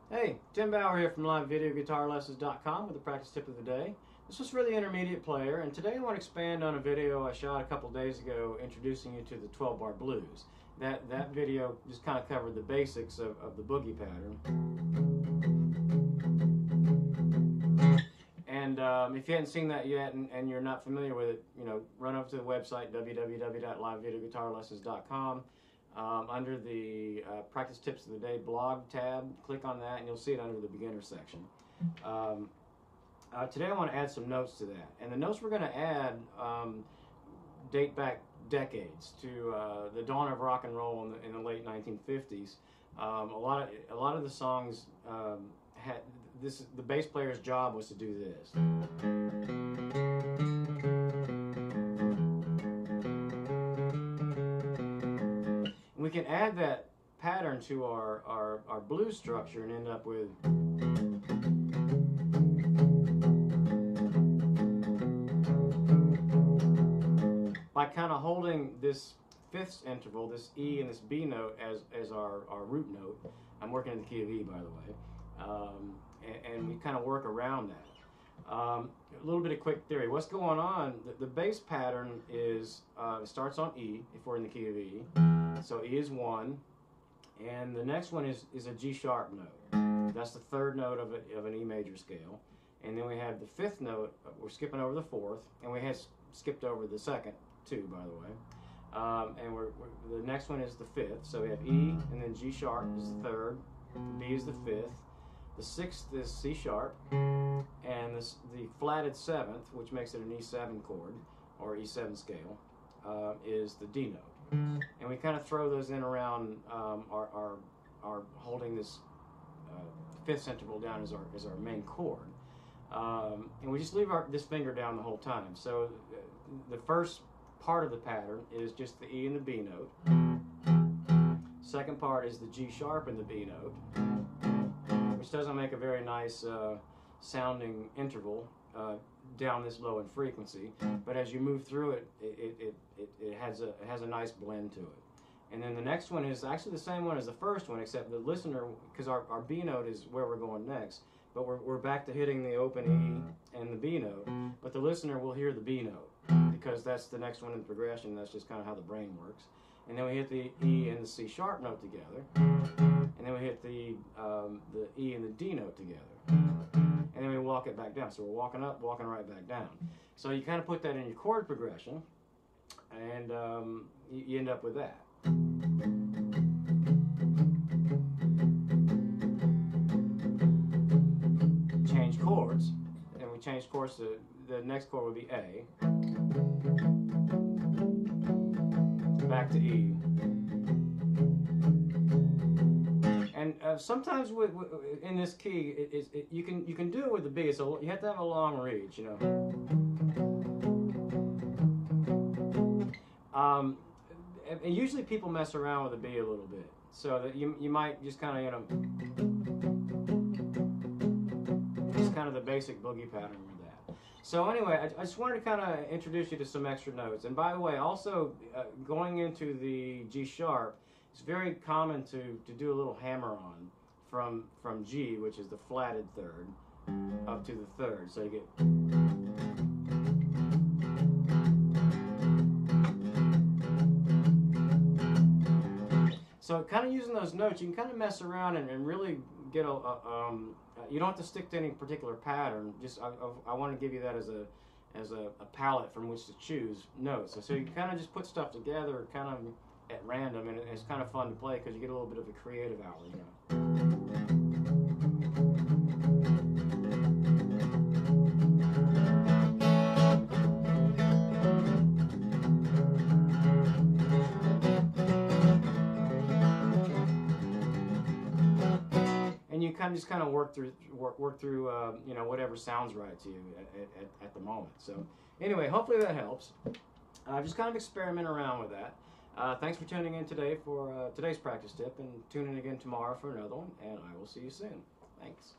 Hey, Tim Bauer here from LiveVideoGuitarLessons.com with the practice tip of the day. This was for the intermediate player, and today I want to expand on a video I shot a couple days ago introducing you to the 12-bar blues. That video just kind of covered the basics of the boogie pattern. And if you hadn't seen that yet and you're not familiar with it, run over to the website www.livevideoguitarlessons.com. Under the Practice Tips of the Day blog tab, click on that and you'll see it under the beginner section. Today I want to add some notes to that, and the notes we're going to add date back decades to the dawn of rock and roll in the late 1950s. A lot of the songs had this. The bass player's job was to do this. We can add that pattern to our blues structure and end up with by kind of holding this fifth interval, this E and this B note as our root note. I'm working in the key of E, by the way, and we kind of work around that. A little bit of quick theory. What's going on? The bass pattern is it starts on E if we're in the key of E. So E is 1, and the next one is a G sharp note. That's the third note of an E major scale. And then we have the fifth note. We're skipping over the fourth, and we had skipped over the second too, by the way. And the next one is the fifth. So we have E, and then G sharp is the third. B is the fifth. The sixth is C sharp, and the flatted seventh, which makes it an E7 chord or E7 scale, is the D note. And we kind of throw those in around our holding this fifth interval down as our main chord, and we just leave this finger down the whole time. So the first part of the pattern is just the E and the B note. Second part is the G sharp and the B note, which doesn't make a very nice sounding interval down this low in frequency, but as you move through it, it has a nice blend to it. And then the next one is actually the same one as the first one, except the listener, because our B note is where we're going next, but we're back to hitting the open E and the B note, but the listener will hear the B note because that's the next one in the progression. That's just kind of how the brain works. And then we hit the E and the C sharp note together, and then we hit the E and the D note together, and then we walk it back down. So we're walking up, walking right back down. So you kind of put that in your chord progression, and you end up with that. Change chords, and we change chords to the next chord would be A, back to E. And sometimes in this key, you can do it with the B. So you have to have a long reach, And usually people mess around with the B a little bit, so that you might just kind of it's kind of the basic boogie pattern with that. So anyway, I just wanted to kind of introduce you to some extra notes. And by the way, also going into the G sharp, it's very common to do a little hammer-on from G, which is the flatted third, up to the third. So you get. So kind of using those notes, you can kind of mess around and really get you don't have to stick to any particular pattern. Just I want to give you that as a palette from which to choose notes. So you can kind of just put stuff together, kind of at random, and it's kind of fun to play because you get a little bit of a creative outlet, And you kind of just work through whatever sounds right to you at the moment. So anyway, hopefully that helps. Just kind of experiment around with that. Thanks for tuning in today for today's practice tip, and tune in again tomorrow for another one, and I will see you soon. Thanks.